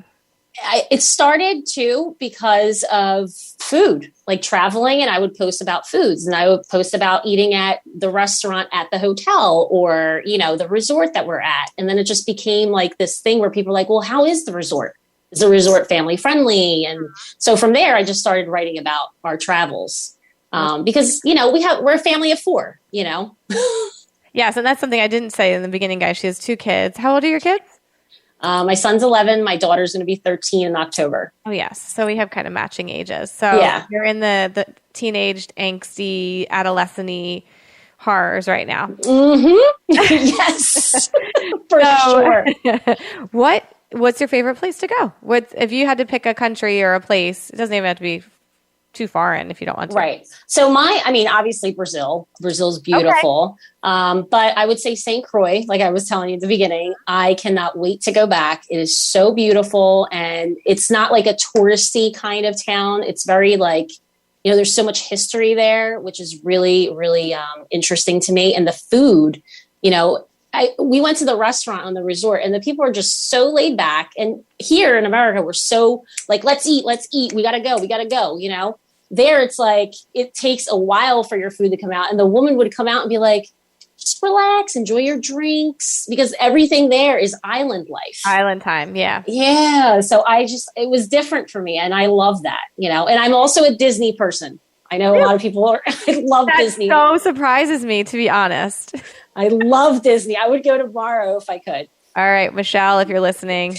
C: It started too because of food, like traveling, and I would post about foods, and I would post about eating at the restaurant at the hotel or, the resort that we're at. And then it just became like this thing where people are like, well, how is the resort? Is the resort family friendly? And so from there, I just started writing about our travels because, we're a family of 4,
B: Yes. And that's something I didn't say in the beginning, guys. She has 2 kids. How old are your kids?
C: My son's 11. My daughter's going to be 13 in October.
B: Oh, yes. So we have kind of matching ages. So you're in the teenaged, angsty, adolescent-y horrors right now.
C: Mm-hmm. Yes, for sure.
B: What's your favorite place to go? If you had to pick a country or a place, it doesn't even have to be too foreign if you don't want to.
C: Right. So obviously Brazil. Brazil's beautiful. Okay. But I would say St. Croix, like I was telling you at the beginning, I cannot wait to go back. It is so beautiful. And it's not like a touristy kind of town. It's very there's so much history there, which is really, really interesting to me. And the food, we went to the restaurant on the resort and the people are just so laid back. And here in America, we're so like, let's eat. We got to go. there it's like, it takes a while for your food to come out. And the woman would come out and be like, just relax, enjoy your drinks, because everything there is island life.
B: Island time. Yeah.
C: Yeah. So it was different for me. And I love that, and I'm also a Disney person. I know a lot of people are, I love Disney.
B: So surprises me, to be honest.
C: I love Disney. I would go tomorrow if I could.
B: All right, Michelle, if you're listening,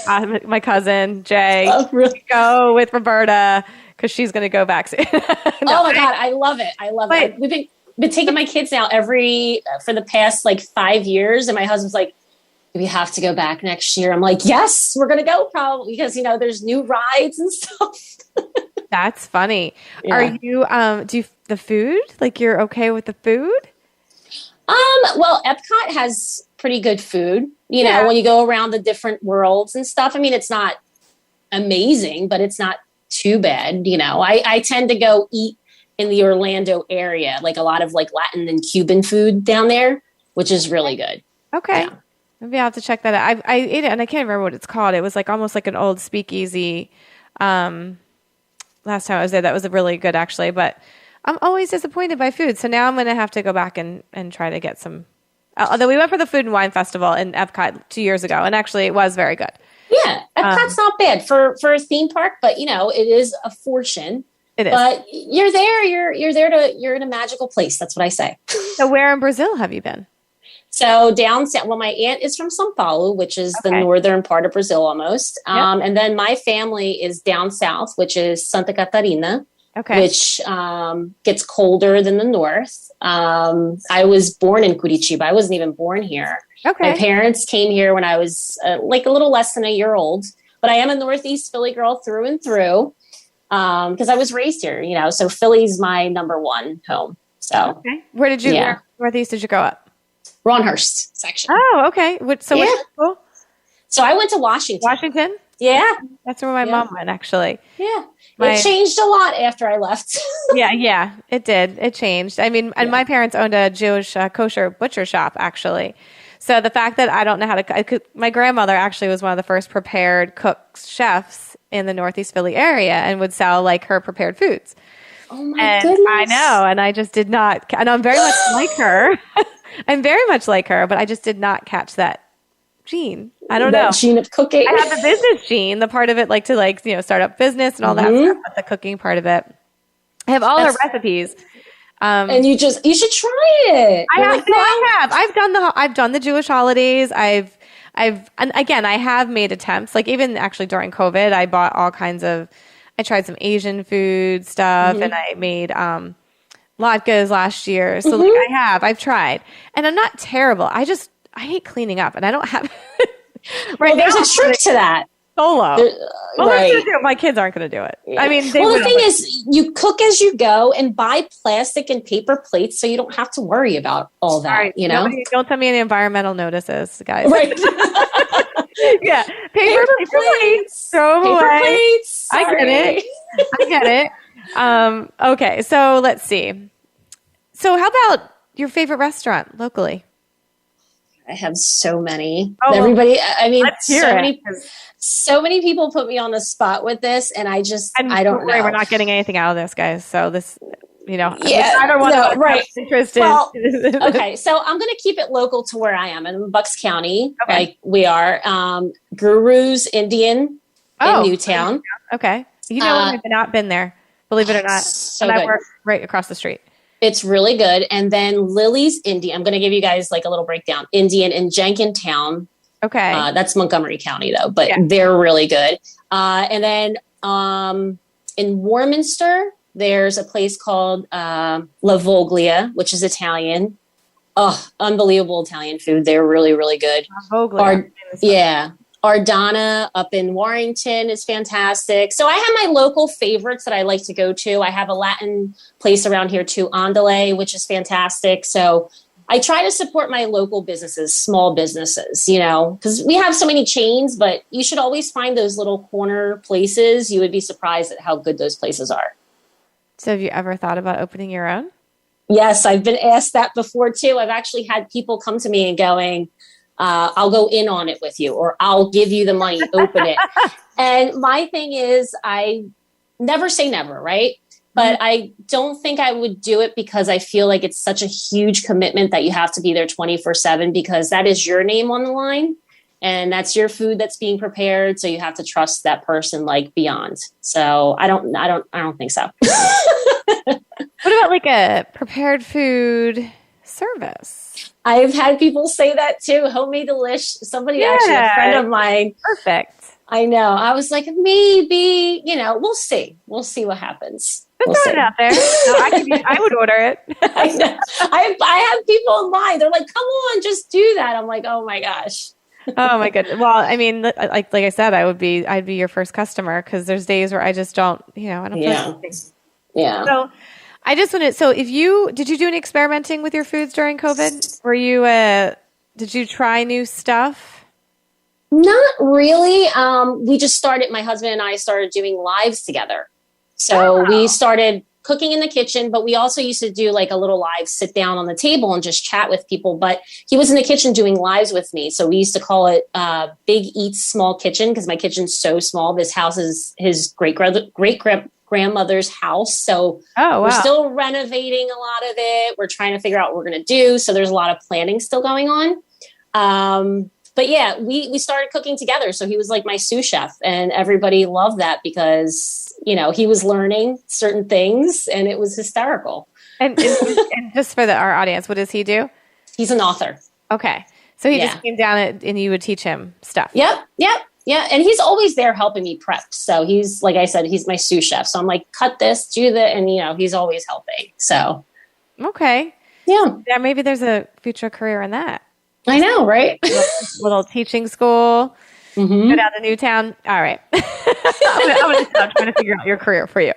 B: my cousin, Jay,
C: really?
B: Go with Roberta because she's going to go back soon.
C: No, oh my God. I love it. I love it. We've been taking my kids out for the past like 5 years. And my husband's like, we have to go back next year. I'm like, yes, we're going to go probably because, there's new rides and stuff.
B: That's funny.
C: Yeah.
B: Are you, the food? Like you're okay with the food?
C: Well, Epcot has pretty good food, when you go around the different worlds and stuff. I mean, it's not amazing, but it's not too bad. I tend to go eat in the Orlando area, like a lot of like Latin and Cuban food down there, which is really good.
B: Okay.
C: Yeah.
B: Maybe I'll have to check that out. I ate it and I can't remember what it's called. It was like almost like an old speakeasy. Last time I was there, that was really good actually, but I'm always disappointed by food. So now I'm going to have to go back and try to get some, although we went for the Food and Wine Festival in Epcot 2 years ago. And actually it was very good.
C: Yeah. Epcot's not bad for a theme park, but it is a fortune.
B: It is.
C: But you're there, you're in a magical place. That's what I say.
B: So where in Brazil have you been?
C: So down south, well, my aunt is from São Paulo, which is the northern part of Brazil almost. Yep. And then my family is down south, which is Santa Catarina, which gets colder than the north. I was born in Curitiba. I wasn't even born here. Okay. My parents came here when I was like a little less than a year old, but I am a Northeast Philly girl through and through because I was raised here, so Philly's my number one home. So
B: where did you, where Northeast did you grow up?
C: Ronhurst section.
B: Oh, okay. Which school?
C: So I went to Washington.
B: Washington?
C: Yeah.
B: That's where my mom went, actually.
C: Yeah. It changed a lot after I left.
B: Yeah, it did. It changed. I mean, and my parents owned a Jewish kosher butcher shop, actually. So the fact that I don't know how to my grandmother actually was one of the first prepared chefs in the Northeast Philly area and would sell like her prepared foods.
C: Oh my goodness.
B: I know. And I just did not, and I'm very much like her. I'm very much like her, but I just did not catch that gene. I don't know.
C: Gene of cooking.
B: I have the business gene, the part of it, to start up business and all that stuff, but the cooking part of it. I have all her recipes.
C: And you should try it.
B: I've done the Jewish holidays. And again, I have made attempts, like even actually during COVID, I tried some Asian food stuff and I made, latkes last year. So I've tried and I'm not terrible. I hate cleaning up and I don't have,
C: there's a trick to that.
B: Solo. My kids aren't going to do it. Yeah. I mean,
C: the thing is you cook as you go and buy plastic and paper plates so you don't have to worry about all that,
B: right. Don't send me any environmental notices, guys.
C: Right.
B: Yeah. Paper plates. Throw them away. Plates. I get it. Okay. So let's see. So how about your favorite restaurant locally?
C: I have so many. Everybody, I mean, so many people put me on the spot with this, and I don't know.
B: We're not getting anything out of this, guys. So this, interested.
C: Well, okay, so I'm going to keep it local to where I am in Bucks County. Okay. Like we are Guru's Indian in Newtown.
B: Okay, I've not been there. Believe it or not, and I work right across the street.
C: It's really good. And then Lily's Indian. I'm going to give you guys like a little breakdown. Indian in Jenkintown. Okay. That's Montgomery County though, but they're really good. And then in Warminster, there's a place called La Voglia, which is Italian. Oh, unbelievable Italian food. They're really, really good. La Voglia. Ardana up in Warrington is fantastic. So I have my local favorites that I like to go to. I have a Latin place around here too, Andale, which is fantastic. So I try to support my local businesses, small businesses, because we have so many chains, but you should always find those little corner places. You would be surprised at how good those places are.
B: So have you ever thought about opening your own?
C: Yes, I've been asked that before too. I've actually had people come to me and going, I'll go in on it with you, or I'll give you the money, open it. And my thing is, I never say never, right? but I don't think I would do it because I feel like it's such a huge commitment that you have to be there 24/7 because that is your name on the line and that's your food that's being prepared. So you have to trust that person like beyond. So I don't think so.
B: What about like a prepared food service?
C: I've had people say that too. Homemade delish. Somebody actually, a friend of mine.
B: Perfect.
C: I know. I was like, maybe, we'll see. We'll see what happens.
B: We'll throw it out there. No, I would order it.
C: I know. I have people in line. They're like, come on, just do that. I'm like, oh my gosh.
B: Oh my goodness. Well, I mean, like I said, I'd be your first customer because there's days where I just don't, I don't feel like anything.
C: Yeah.
B: So I just wanted, did you do any experimenting with your foods during COVID? Were you, did you try new stuff?
C: Not really. We just started, my husband and I started doing lives together. So we started cooking in the kitchen, but we also used to do like a little live sit down on the table and just chat with people. But he was in the kitchen doing lives with me. So we used to call it Big Eats Small Kitchen because my kitchen's so small. This house is his great-grandmother's house. So we're still renovating a lot of it. We're trying to figure out what we're going to do. So there's a lot of planning still going on. But yeah, we started cooking together. So he was like my sous chef and everybody loved that because, he was learning certain things and it was hysterical.
B: And just for our audience, what does he do?
C: He's an author.
B: Okay. So he just came down and you would teach him stuff.
C: Yep. Yeah. And he's always there helping me prep. So he's, like I said, he's my sous chef. So I'm like, cut this, do that. And, he's always helping. So.
B: Okay.
C: Yeah.
B: Yeah. Maybe there's a future career in that.
C: I know, right?
B: Little teaching school. Go down to Newtown. All right. I'm going to stop trying to figure out your career for you.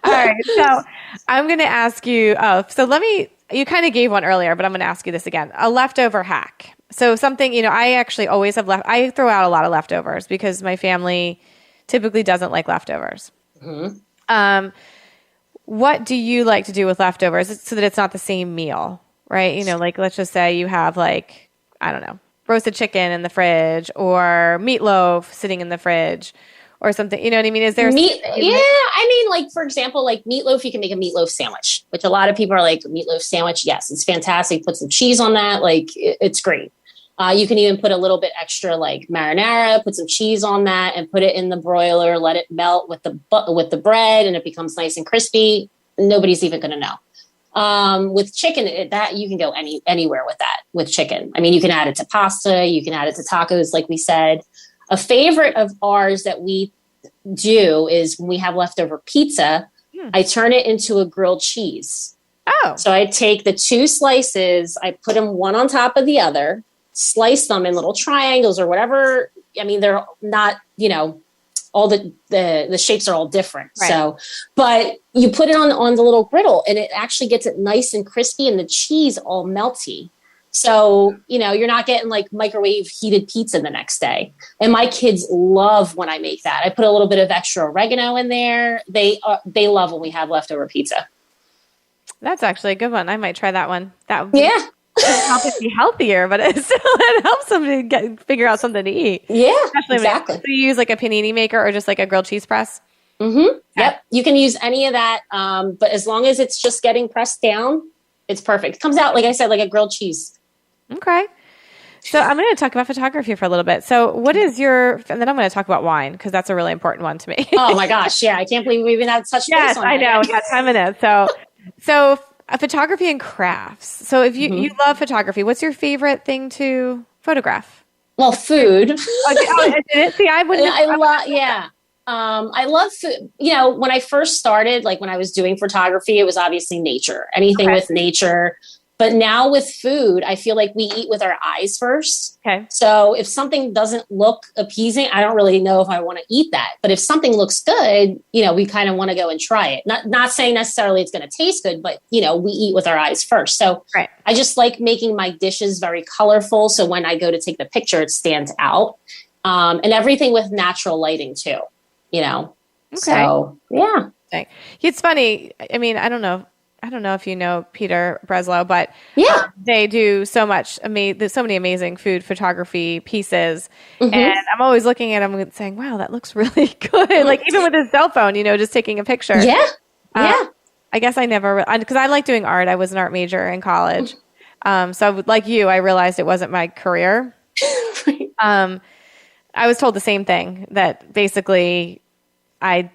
B: All right. So I'm going to ask you, you kind of gave one earlier, but I'm going to ask you this again. A leftover hack. So something, I actually always have I throw out a lot of leftovers because my family typically doesn't like leftovers. What do you like to do with leftovers so that it's not the same meal, right? Like let's just say you have like, I don't know, roasted chicken in the fridge or meatloaf sitting in the fridge or something. You know what I mean? Is there
C: meat? Yeah. I mean, like, for example, like meatloaf, you can make a meatloaf sandwich, which a lot of people are like, meatloaf sandwich. Yes, it's fantastic. Put some cheese on that. Like, it's great. You can even put a little bit extra like marinara, put some cheese on that and put it in the broiler, let it melt with the bread and it becomes nice and crispy. Nobody's even going to know. With chicken, that you can go anywhere with that, with chicken. I mean, you can add it to pasta, you can add it to tacos, like we said. A favorite of ours that we do is when we have leftover pizza, I turn it into a grilled cheese.
B: Oh.
C: So I take the two slices, I put them one on top of the other, slice them in little triangles or whatever. I mean, they're not, all the shapes are all different. Right. So, but you put it on the little griddle and it actually gets it nice and crispy and the cheese all melty. So, you're not getting like microwave heated pizza the next day. And my kids love when I make that. I put a little bit of extra oregano in there. They love when we have leftover pizza. That's
B: actually a good one. I might try that one. That would be help it be healthier, but it helps them to figure out something to eat.
C: Yeah, exactly.
B: So you use like a panini maker or just like a grilled cheese press?
C: Mm-hmm. Yep. You can use any of that. But as long as it's just getting pressed down, it's perfect. It comes out, like I said, like a grilled cheese.
B: Okay. So I'm going to talk about photography for a little bit. So what is and then I'm going to talk about wine because that's a really important one to me.
C: Oh my gosh. Yeah. I can't believe we even had such
B: yes, on I know. We got 10 minutes. So photography and crafts. So if you love photography, what's your favorite thing to photograph?
C: Well, food.
B: See, I
C: love food. When I first started, like when I was doing photography, it was obviously nature, anything with nature. But now with food, I feel like we eat with our eyes first.
B: Okay.
C: So if something doesn't look appeasing, I don't really know if I want to eat that. But if something looks good, we kind of want to go and try it. Not saying necessarily it's going to taste good, but, we eat with our eyes first. So I just like making my dishes very colorful. So when I go to take the picture, it stands out. And everything with natural lighting too, Okay. So, yeah.
B: It's funny. I mean, I don't know if you know Peter Breslow, but they do so many amazing food photography pieces. Mm-hmm. And I'm always looking at them and saying, wow, that looks really good. Like even with his cell phone, just taking a picture.
C: Yeah.
B: I guess I never, because I like doing art. I was an art major in college. So like you, I realized it wasn't my career.
C: Right.
B: I was told the same thing, that basically I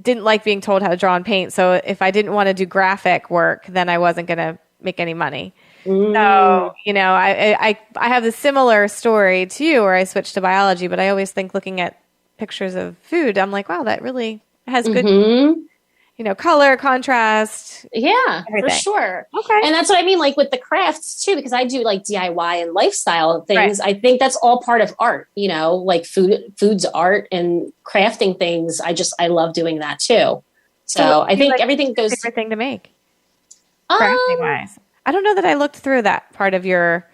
B: didn't like being told how to draw and paint. So if I didn't want to do graphic work, then I wasn't going to make any money. So, you know, I have a similar story to you where I switched to biology, but I always think looking at pictures of food, I'm like, wow, that really has good, you know, color, contrast.
C: Yeah,
B: everything.
C: for sure.
B: Okay.
C: And that's what I mean, like with the crafts too, because I do like DIY and lifestyle things.
B: Right.
C: I think that's all part of art, you know, like food's art and crafting things. I love doing that too. So I think everything goes.
B: Favorite thing to make, crafting wise. I don't know that I looked through that part of your.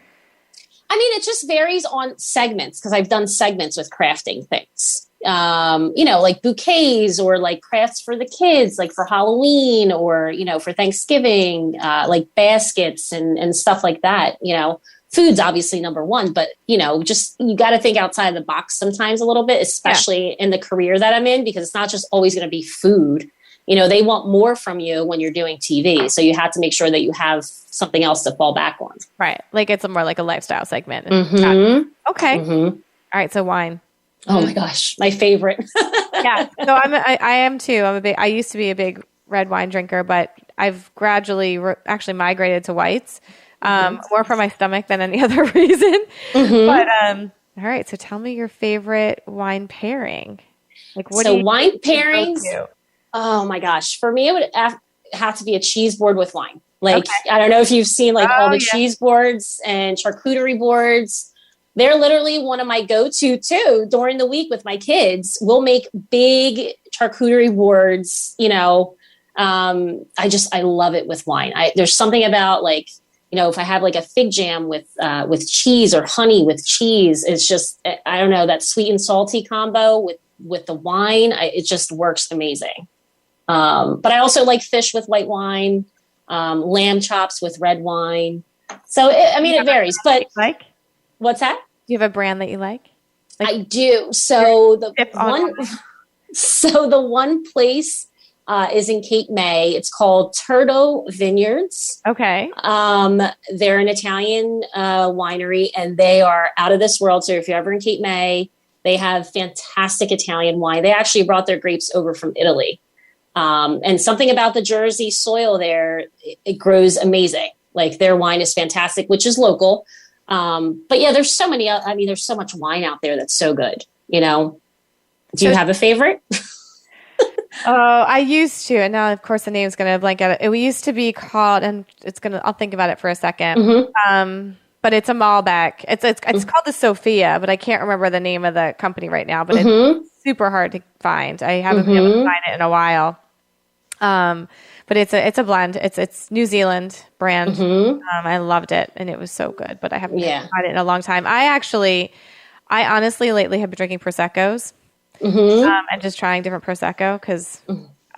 C: I mean, it just varies on segments because I've done segments with crafting things. You know, like bouquets or like crafts for the kids, like for Halloween or, you know, for Thanksgiving, like baskets and stuff like that. You know, food's obviously number one, but, you know, just you got to think outside the box sometimes a little bit, especially in the career that I'm in, because it's not just always going to be food. You know, they want more from you when you're doing TV. So you have to make sure that you have something else to fall back on.
B: Right. Like it's more like a lifestyle segment. Okay. All right. So wine.
C: Oh my gosh. My favorite.
B: Yeah. So I am too. I used to be a big red wine drinker, but I've gradually actually migrated to whites, more for my stomach than any other reason. But, all right. So tell me your favorite wine pairing. Like what? So
C: wine pairings. Oh my gosh. For me, it would have to be a cheese board with wine. Like, I don't know if you've seen like all the cheese boards and charcuterie boards. They're literally one of my go-to too during the week with my kids. We'll make big charcuterie boards, you know. I love it with wine. There's something about like, you know, if I have like a fig jam with cheese or honey with cheese, it's just, I don't know, that sweet and salty combo with the wine. It just works amazing. But I also like fish with white wine, lamb chops with red wine. So, it varies. But
B: like,
C: what's that?
B: Do you have a brand that you like?
C: I do. So the one place is in Cape May. It's called Turdo Vineyards.
B: Okay.
C: They're an Italian winery, and they are out of this world. So if you're ever in Cape May, they have fantastic Italian wine. They actually brought their grapes over from Italy. And something about the Jersey soil there, it grows amazing. Like their wine is fantastic, which is local. But yeah, there's so many, there's so much wine out there that's so good, you know. Do you have a favorite?
B: I used to, and now of course the name's going to blank out. It used to be called, and I'll think about it for a second. But it's a Malbec. It's called the Sophia, but I can't remember the name of the company right now, but it's super hard to find. I haven't been able to find it in a while. But it's a blend. It's New Zealand brand. I loved it, and it was so good. But I haven't had it in a long time. I honestly lately have been drinking Prosecco's, and just trying different Prosecco because,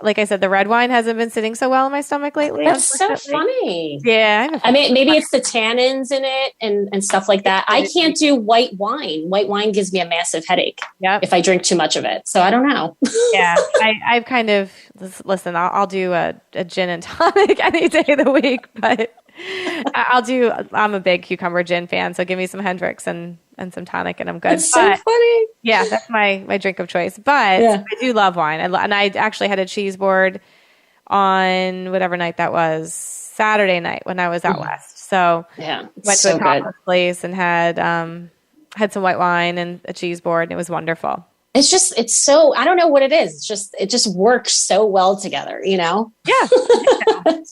B: like I said, the red wine hasn't been sitting so well in my stomach lately.
C: That's so funny.
B: Yeah,
C: maybe it's the tannins in it and stuff like that. I can't do white wine. White wine gives me a massive headache if I drink too much of it. So I don't know.
B: Yeah, I've kind of listen. I'll do a gin and tonic any day of the week, but I'm a big cucumber gin fan. So give me some Hendrix and some tonic, and I'm good.
C: That's so funny.
B: Yeah, that's my drink of choice. But I do love wine, and I actually had a cheese board on whatever night that was, Saturday night when I was out west. So went to a tapas place and had some white wine and a cheese board, and it was wonderful.
C: It's so, I don't know what it is. It just works so well together, you know?
B: Yeah.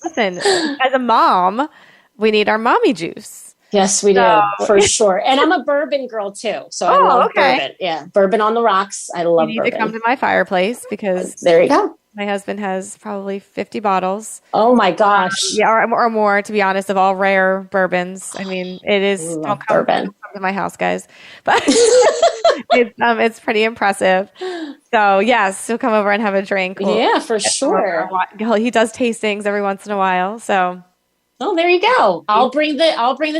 B: Listen, as a mom, we need our mommy juice.
C: Yes, we do, for sure. And I'm a bourbon girl too. So I love bourbon. Yeah. Bourbon on the rocks. I love bourbon. You need
B: to come to my fireplace because
C: there you go.
B: My husband has probably 50 bottles.
C: Oh my goch.
B: Yeah, or more, to be honest, of all rare bourbons. I mean, it is, don't come to my house, guys. But it's pretty impressive. So yes, he'll come over and have a drink.
C: Yeah, for sure.
B: He does tastings every once in a while. So
C: oh, there you go. I'll bring the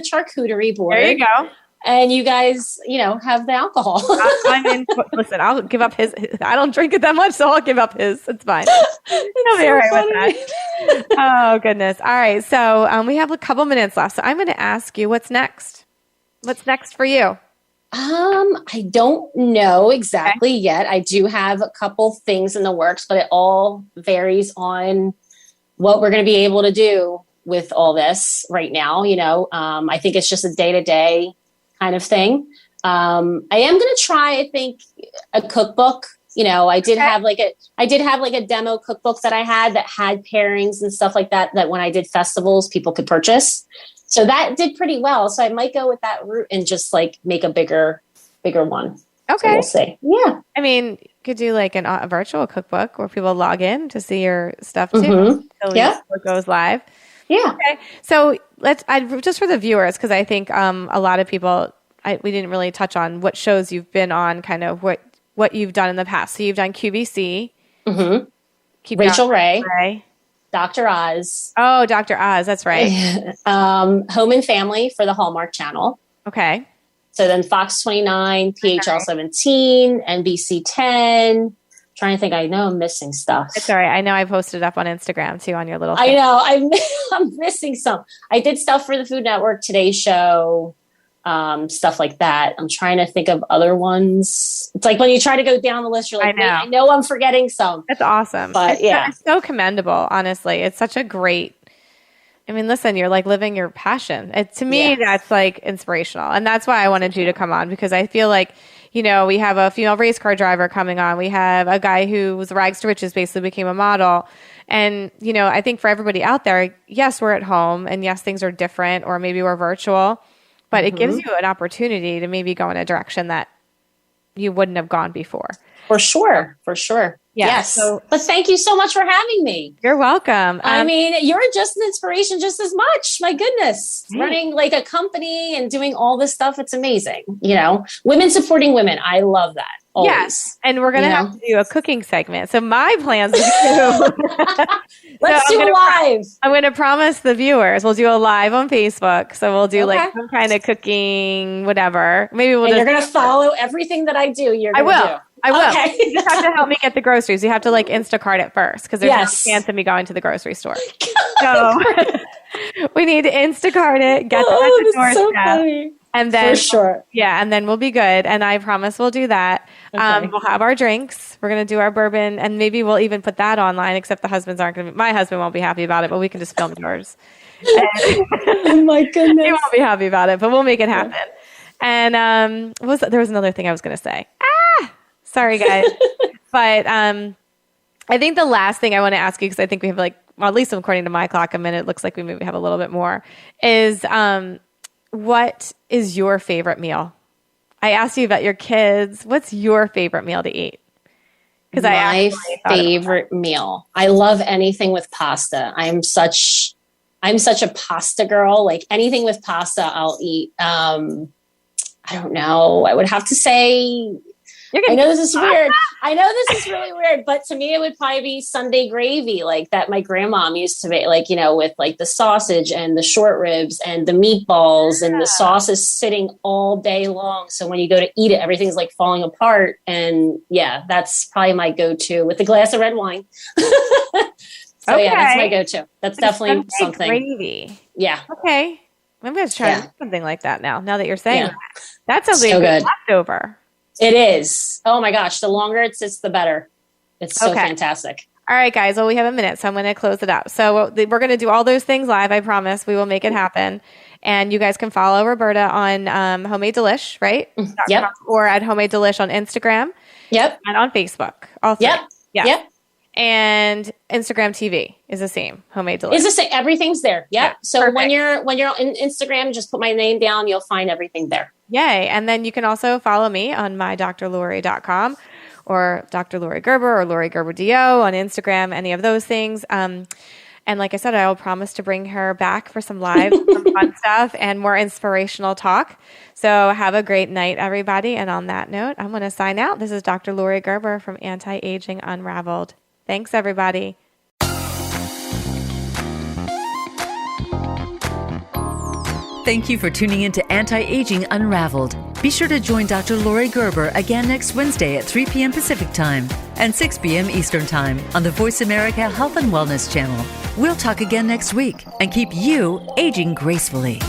C: charcuterie board.
B: There you go.
C: And you guys, have the alcohol.
B: Listen, I'll give up his. I don't drink it that much, so I'll give up his. It's fine. I'll be all right with that. Oh, goodness. All right. So we have a couple minutes left. So I'm going to ask you, what's next? What's next for you?
C: I don't know exactly yet. I do have a couple things in the works, but it all varies on what we're going to be able to do with all this right now. I think it's just a day-to-day kind of thing. I am going to try, I think, a cookbook. I did have like a demo cookbook that I had that had pairings and stuff like that when I did festivals, people could purchase. So that did pretty well. So I might go with that route and just like make a bigger one.
B: Okay.
C: So we'll see. Yeah.
B: I mean, you could do like a virtual cookbook where people log in to see your stuff too.
C: Mm-hmm.
B: Until it goes live.
C: Yeah.
B: Okay. So just for the viewers, because I think a lot of people, we didn't really touch on what shows you've been on, kind of what you've done in the past. So you've done QVC.
C: Mm-hmm. Rachel Ray. Dr. Oz.
B: Oh, Dr. Oz. That's right.
C: Home and Family for the Hallmark Channel.
B: Okay.
C: So then Fox 29, PHL 17, NBC 10. Trying to think. I know I'm missing stuff.
B: It's all right. I know I posted up on Instagram too on your little thing.
C: I know. I'm missing some. I did stuff for the Food Network, Today Show, stuff like that. I'm trying to think of other ones. It's like when you try to go down the list, you're like, I know I'm forgetting some.
B: That's awesome.
C: But
B: it's so commendable, honestly. It's such a great, listen, you're like living your passion. To me, that's like inspirational. And that's why I wanted you to come on, because I feel like, we have a female race car driver coming on. We have a guy who was rags to riches, basically became a model. And, I think for everybody out there, yes, we're at home and yes, things are different, or maybe we're virtual. But it gives you an opportunity to maybe go in a direction that you wouldn't have gone before.
C: For sure.
B: Yeah.
C: Yes.
B: So,
C: but thank you so much for having me.
B: You're welcome.
C: You're just an inspiration just as much. My goodness. Running like a company and doing all this stuff. It's amazing. Women supporting women. I love that. Always.
B: Yes. And we're going to have to do a cooking segment. So my plans are
C: Let's do a live.
B: I'm going to promise the viewers we'll do a live on Facebook. So we'll do like some kind of cooking, whatever. Maybe
C: you're going to follow everything that I do.
B: I will.
C: Okay.
B: You just have to help me get the groceries. You have to like Instacart it first, because there's no chance of me going to the grocery store. So we need to Instacart it, get them at the doorstep. So funny. And then,
C: for sure.
B: Yeah, and then we'll be good. And I promise we'll do that. Okay. We'll have our drinks. We're going to do our bourbon, and maybe we'll even put that online, except the husbands aren't going to. My husband won't be happy about it, but we can just film yours.
C: Oh my goodness.
B: He won't be happy about it, but we'll make it happen. And there was another thing I was going to say. Sorry, guys. But I think the last thing I want to ask you, because I think we have at least according to my clock, a minute. It looks like we maybe have a little bit more, is what is your favorite meal? I asked you about your kids. What's your favorite meal to eat? Because
C: my favorite meal. I love anything with pasta. I'm such a pasta girl. Like anything with pasta, I'll eat. I don't know. I would have to say. I know this is weird. I know this is really weird, but to me, it would probably be Sunday gravy, like that my grandmom used to make, with like the sausage and the short ribs and the meatballs, and the sauce is sitting all day long. So when you go to eat it, everything's like falling apart. And that's probably my go-to with a glass of red wine. So that's my go-to. That's definitely something.
B: Gravy.
C: Yeah.
B: Okay. I'm going to try something like that now that you're saying that. That sounds like
C: so
B: a good
C: good
B: leftover.
C: It is. Oh my gosh. The longer it sits, the better. It's so fantastic.
B: All right, guys. Well, we have a minute, so I'm going to close it up. So we're going to do all those things live. I promise we will make it happen. And you guys can follow Roberta on Homemade Delish, right?
C: Yep.
B: Or at Homemade Delish on Instagram.
C: Yep.
B: And on Facebook. All three.
C: Yep.
B: Yeah.
C: Yep.
B: And Instagram TV is the same. Homemade Delish.
C: It's the same. Everything's there. Yep.
B: Yeah,
C: so
B: perfect.
C: when you're on Instagram, just put my name down. You'll find everything there.
B: Yay. And then you can also follow me on mydrlori.com or Dr. Lori Gerber or Lori Gerber DO on Instagram, any of those things. And like I said, I will promise to bring her back for some live, some fun stuff and more inspirational talk. So have a great night, everybody. And on that note, I'm going to sign out. This is Dr. Lori Gerber from Anti-Aging Unraveled. Thanks, everybody.
A: Thank you for tuning in to Anti-Aging Unraveled. Be sure to join Dr. Lori Gerber again next Wednesday at 3 p.m. Pacific Time. and 6 p.m. Eastern Time on the Voice America Health and Wellness Channel. We'll talk again next week and keep you aging gracefully.